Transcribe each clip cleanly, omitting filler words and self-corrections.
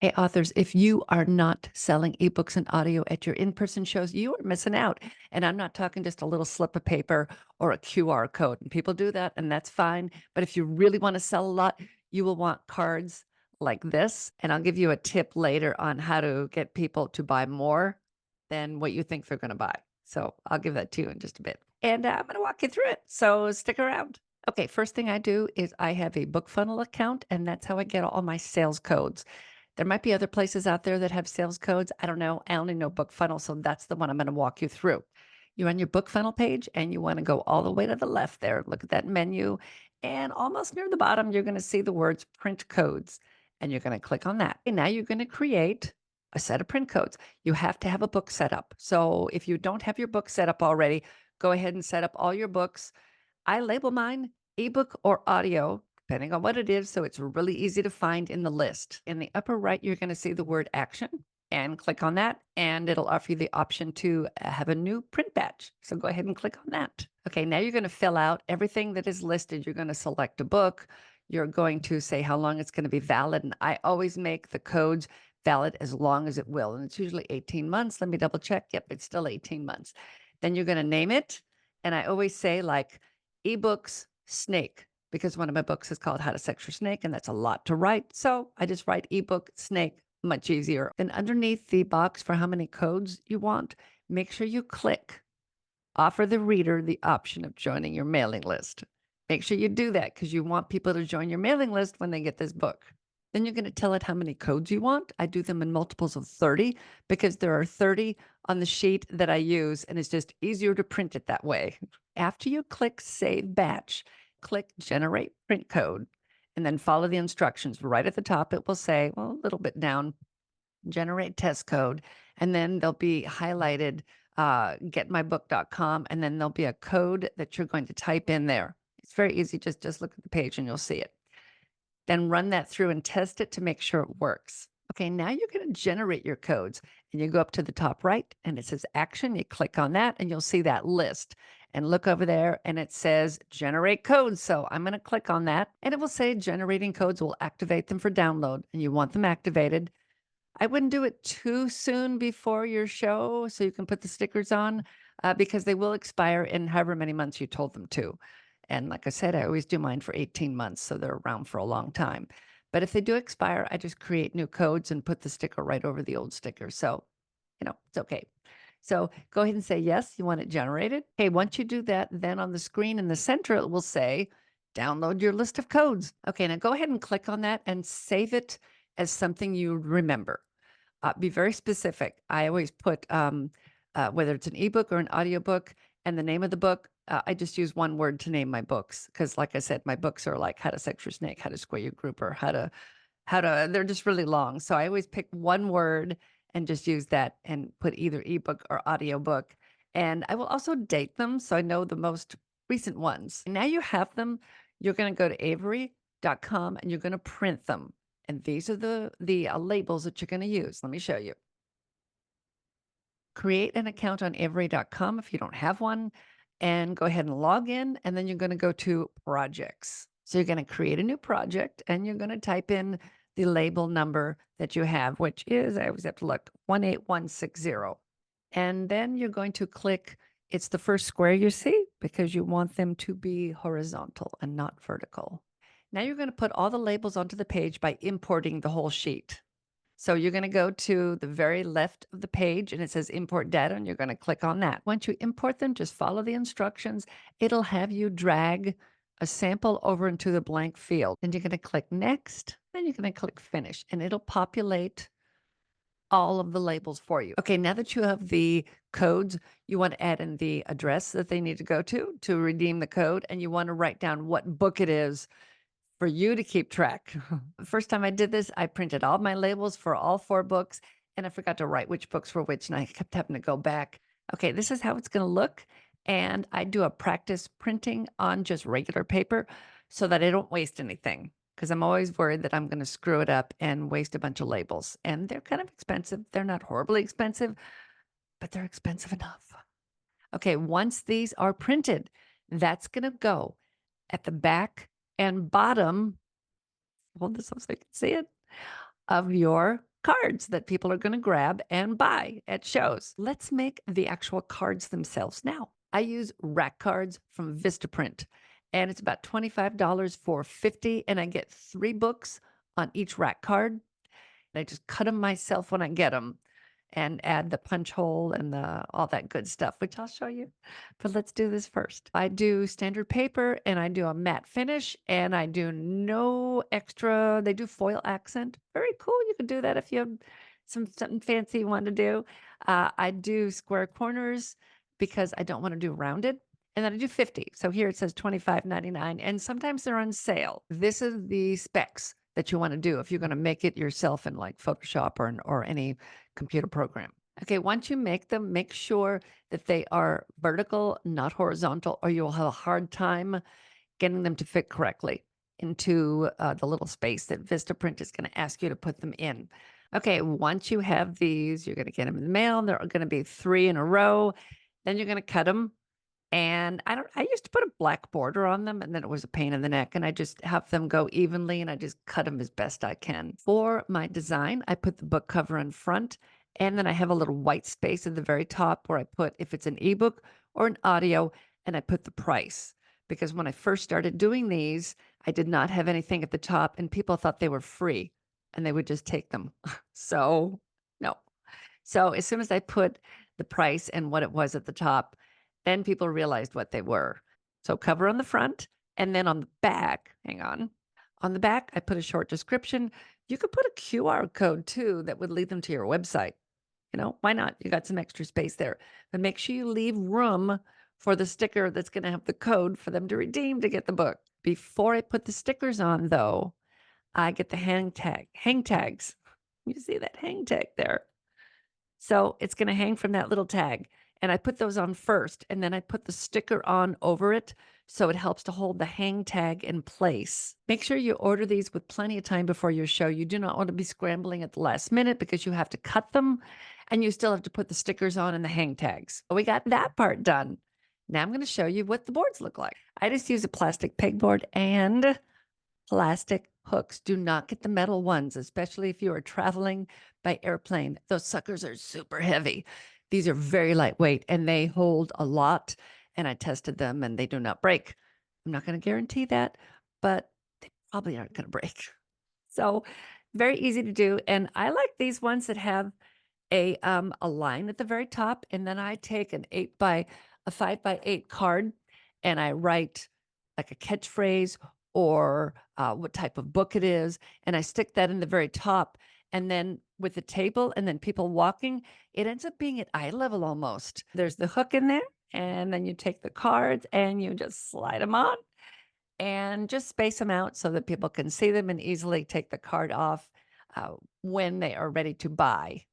Hey, authors, if you are not selling ebooks and audio at your in-person shows, you are missing out. And I'm not talking just a little slip of paper or a QR code. And people do that, and that's fine. But if you really want to sell a lot, you will want cards like this. And I'll give you a tip later on how to get people to buy more than what you think they're going to buy. So I'll give that to you in just a bit. And I'm going to walk you through it. So stick around. Okay, first thing I do is I have a BookFunnel account, and that's how I get all my sales codes. There might be other places out there that have sales codes. I don't know. I only know BookFunnel, so that's the one I'm going to walk you through. You're on your BookFunnel page, and you want to go all the way to the left there. Look at that menu, and almost near the bottom, you're going to see the words print codes, and you're going to click on that. And now you're going to create a set of print codes. You have to have a book set up. So if you don't have your book set up already, go ahead and set up all your books. I label mine ebook or audio, depending on what it is, so it's really easy to find in the list. In the upper right, you're going to see the word action and click on that, and it'll offer you the option to have a new print batch. So go ahead and click on that. Okay, now you're going to fill out everything that is listed. You're going to select a book. You're going to say how long it's going to be valid, and I always make the codes valid as long as it will, and it's usually 18 months. Let me double check. Yep, it's still 18 months. Then you're going to name it, and I always say like Ebooks Snake, because one of my books is called How to Sex Your Snake, and that's a lot to write. So I just write ebook snake, much easier. Then underneath the box for how many codes you want, make sure you click offer the reader the option of joining your mailing list. Make sure you do that because you want people to join your mailing list when they get this book. Then you're going to tell it how many codes you want. I do them in multiples of 30 because there are 30 on the sheet that I use, and it's just easier to print it that way. After you click Save Batch, click Generate Print Code, and then follow the instructions. Right at the top, it will say, well, a little bit down, Generate Test Code, and then they'll be highlighted getmybook.com, and then there'll be a code that you're going to type in there. It's very easy. Just look at the page and you'll see it. Then run that through and test it to make sure it works. Okay, now you're going to generate your codes, and you go up to the top right and it says action. You click on that and you'll see that list, and look over there and it says generate codes. So I'm going to click on that, and it will say generating codes will activate them for download, and you want them activated. I wouldn't do it too soon before your show so you can put the stickers on because they will expire in however many months you told them to. And like I said, I always do mine for 18 months, so they're around for a long time. But if they do expire, I just create new codes and put the sticker right over the old sticker. So, it's okay. So go ahead and say, yes, you want it generated. Okay, once you do that, then on the screen in the center, it will say, download your list of codes. Okay, now go ahead and click on that and save it as something you remember. Be very specific. I always put whether it's an ebook or an audiobook and the name of the book. I just use one word to name my books because, like I said, my books are like How to Sex Your Snake, How to Square Your Grouper, how to. They're just really long. So I always pick one word and just use that and put either ebook or audiobook. And I will also date them so I know the most recent ones. And now you have them. You're going to go to Avery.com and you're going to print them. And these are the labels that you're going to use. Let me show you. Create an account on Avery.com if you don't have one, and go ahead and log in. And then you're going to go to projects. So you're going to create a new project, and you're going to type in the label number that you have, which is, I always have to look, 18160. And then you're going to click, it's the first square you see because you want them to be horizontal and not vertical. Now you're going to put all the labels onto the page by importing the whole sheet. So you're going to go to the very left of the page and it says import data, and you're going to click on that. Once you import them, just follow the instructions. It'll have you drag a sample over into the blank field. Then you're going to click next, then you're going to click finish, and it'll populate all of the labels for you. Okay, now that you have the codes, you want to add in the address that they need to go to redeem the code, and you want to write down what book it is for you to keep track. The first time I did this, I printed all my labels for all 4 books, and I forgot to write which books were which, and I kept having to go back. Okay, this is how it's going to look, and I do a practice printing on just regular paper so that I don't waste anything, because I'm always worried that I'm going to screw it up and waste a bunch of labels, and they're kind of expensive. They're not horribly expensive, but they're expensive enough. Okay, once these are printed, that's going to go at the back and bottom, hold this up so you can see it, of your cards that people are going to grab and buy at shows. Let's make the actual cards themselves now. I use rack cards from Vista, and it's about $25 for 50, and I get 3 books on each rack card. And I just cut them myself when I get them and add the punch hole and all that good stuff, which I'll show you. But let's do this first. I do standard paper and I do a matte finish and I do no extra. They do foil accent. Very cool. You can do that if you have something fancy you want to do. I do square corners because I don't want to do rounded. And then I do 50. So here it says $25.99, and sometimes they're on sale. This is the specs that you want to do if you're going to make it yourself in like Photoshop or any computer program. Okay, once you make them, make sure that they are vertical, not horizontal, or you'll have a hard time getting them to fit correctly into the little space that Vistaprint is going to ask you to put them in. Okay, once you have these, you're going to get them in the mail. There are going to be 3 in a row. Then you're going to cut them. And I used to put a black border on them, and then it was a pain in the neck, and I just have them go evenly, and I just cut them as best I can. For my design, I put the book cover in front, and then I have a little white space at the very top where I put if it's an ebook or an audio, and I put the price. Because when I first started doing these, I did not have anything at the top, and people thought they were free, and they would just take them. So, no. So as soon as I put the price and what it was at the top, then people realized what they were. So cover on the front, and then on the back, hang on the back, I put a short description. You could put a QR code too that would lead them to your website. You know, why not? You got some extra space there. But make sure you leave room for the sticker that's going to have the code for them to redeem to get the book. Before I put the stickers on, though, I get the hang tags. You see that hang tag there? So it's going to hang from that little tag. And I put those on first, and then I put the sticker on over it, so it helps to hold the hang tag in place. Make sure you order these with plenty of time before your show. You do not want to be scrambling at the last minute because you have to cut them, and you still have to put the stickers on and the hang tags. We got that part done. Now I'm going to show you what the boards look like. I just use a plastic pegboard and plastic hooks. Do not get the metal ones, especially if you are traveling by airplane. Those suckers are super heavy. These are very lightweight and they hold a lot. And I tested them and they do not break. I'm not going to guarantee that, but they probably aren't going to break. So very easy to do. And I like these ones that have a line at the very top. And then I take a 5x8 card and I write like a catchphrase or what type of book it is. And I stick that in the very top. And then with the table and then people walking, it ends up being at eye level almost. There's the hook in there. And then you take the cards and you just slide them on and just space them out so that people can see them and easily take the card off when they are ready to buy.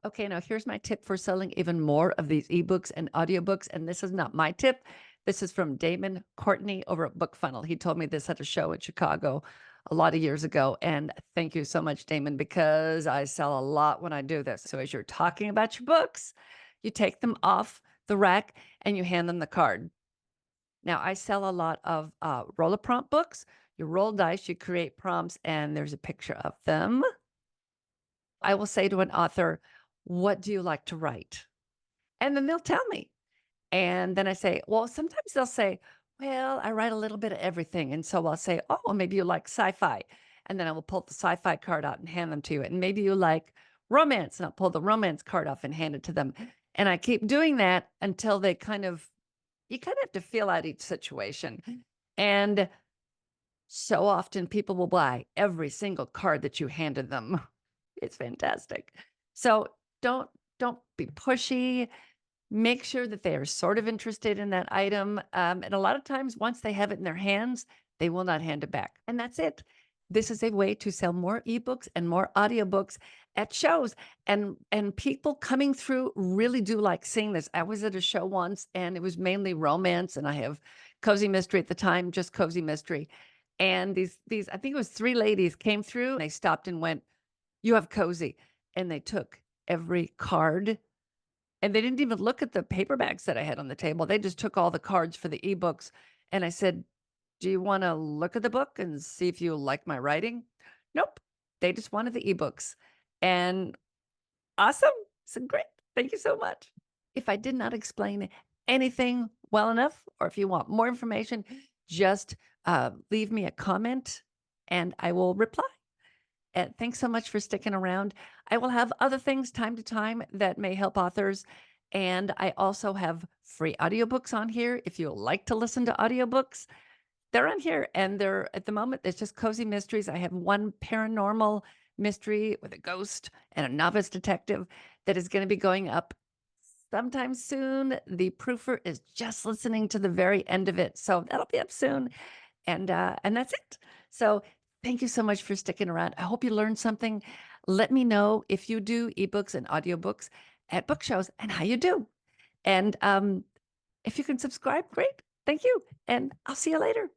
Okay, now here's my tip for selling even more of these ebooks and audiobooks. And this is not my tip. This is from Damon Courtney over at BookFunnel. He told me this at a show in Chicago a lot of years ago. And thank you so much, Damon, because I sell a lot when I do this. So as you're talking about your books, you take them off the rack and you hand them the card. Now, I sell a lot of roll-a-prompt books. You roll dice, you create prompts, and there's a picture of them. I will say to an author, what do you like to write? And then they'll tell me. And then I say, well, sometimes they'll say, well, I write a little bit of everything. And so I'll say, oh, well, maybe you like sci-fi. And then I will pull the sci-fi card out and hand them to you. And maybe you like romance. And I'll pull the romance card off and hand it to them. And I keep doing that until they you kind of have to feel out each situation. And so often people will buy every single card that you handed them. It's fantastic. So don't be pushy. Make sure that they are sort of interested in that item. And a lot of times, once they have it in their hands, they will not hand it back. And that's it. This is a way to sell more ebooks and more audiobooks at shows. And people coming through really do like seeing this. I was at a show once, and it was mainly romance. And I have cozy mystery at the time, just cozy mystery. And these I think it was 3 ladies came through. And they stopped and went, "You have cozy." And they took every card. And they didn't even look at the paperbacks that I had on the table. They just took all the cards for the ebooks. And I said, do you want to look at the book and see if you like my writing? Nope. They just wanted the ebooks. And awesome. So great. Thank you so much. If I did not explain anything well enough, or if you want more information, just leave me a comment and I will reply. And thanks so much for sticking around. I will have other things time to time that may help authors. And I also have free audiobooks on here. If you like to listen to audiobooks, they're on here and they're at the moment, it's just cozy mysteries. I have one paranormal mystery with a ghost and a novice detective that is going to be going up sometime soon. The proofer is just listening to the very end of it. So that'll be up soon. And that's it. So thank you so much for sticking around. I hope you learned something. Let me know if you do ebooks and audiobooks at book shows and how you do. And if you can subscribe, great. Thank you. And I'll see you later.